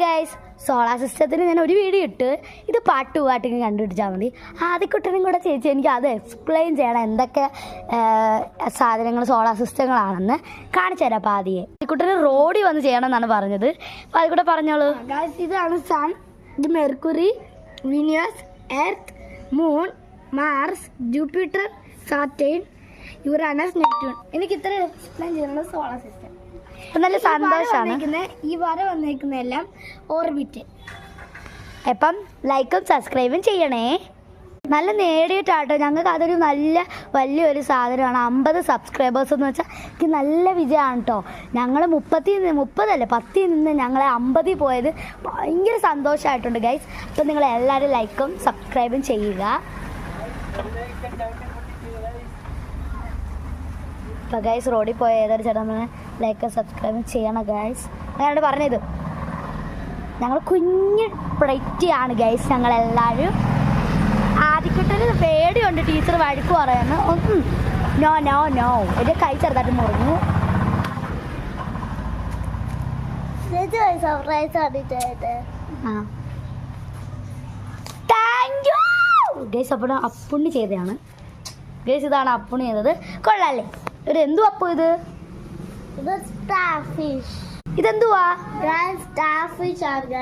Guys, solar സിസ്റ്റത്തിന് ഞാൻ ഒരു വീഡിയോ ഇട്ട് ഇത് പാട്ടും കണ്ടുപിടിച്ചാൽ മതി. ആദ്യക്കുട്ടനും കൂടെ ചേച്ചി എനിക്ക് അത് എക്സ്പ്ലെയിൻ ചെയ്യണം, എന്തൊക്കെ സാധനങ്ങൾ സോളാർ സിസ്റ്റങ്ങളാണെന്ന് കാണിച്ചു തരാം. അപ്പോൾ ആദ്യക്കുട്ടന് റോഡിൽ വന്ന് ചെയ്യണം എന്നാണ് പറഞ്ഞത്. അപ്പോൾ അതിൽ കൂടെ പറഞ്ഞോളൂ. ഇതാണ് സൺ, ഇത് Mercury, Venus, Earth, moon, Mars, Jupiter, Saturn, Uranus, Neptune. എനിക്ക് ഇത്ര എക്സ്പ്ലെയിൻ ചെയ്യുന്നത് സോളാർ സിസ്റ്റം. നല്ല സന്തോഷമാണ്. ഈ വര വന്നേക്കുന്നതെല്ലാം ഓർബിറ്റ്. അപ്പം ലൈക്കും സബ്സ്ക്രൈബും ചെയ്യണേ. നല്ല നേടിയിട്ടാട്ടോ, ഞങ്ങൾക്ക് അതൊരു വലിയൊരു സാധനമാണ്. 50 സബ്സ്ക്രൈബേഴ്സ് എന്ന് വെച്ചാൽ എനിക്ക് നല്ല വിജയമാണ് കേട്ടോ. ഞങ്ങൾ 10 നിന്ന് ഞങ്ങൾ 50 പോയത് ഭയങ്കര സന്തോഷമായിട്ടുണ്ട് ഗൈസ്. അപ്പം നിങ്ങൾ എല്ലാവരും ലൈക്കും സബ്സ്ക്രൈബും ചെയ്യുക. അപ്പോൾ ഗൈസ്, റോഡിൽ പോയ ഏതൊരു ചേട്ടൻ ലൈക്കും സബ്സ്ക്രൈബും ചെയ്യണം ഗൈസ്. അങ്ങനെയാണ് പറഞ്ഞത്. ഞങ്ങൾ കുഞ്ഞ് പ്രൈറ്റിയാണ് ഗൈസ് ഞങ്ങളെല്ലാവരും. ആദ്യക്കുട്ടൊരു പേടിയുണ്ട്, ടീച്ചർ വഴക്ക് പറയുന്നു. നോ നോ നോ, എൻ്റെ കൈ ചെറുതായിട്ട് മുറിഞ്ഞു. Thank you guys. അപ്പോൾ അപ്പുണ്ണി ചെയ്തതാണ് ഗൈസ്. ഇതാണ് അപ്പുണ്ണി ചെയ്തത്. കൊള്ളാല്ലേ? ഒരു എന്തു അപ്പു ഇത്? Starfish. ഇതെന്തുവാ? സ്റ്റാർ ഫിഷ് ആണ്.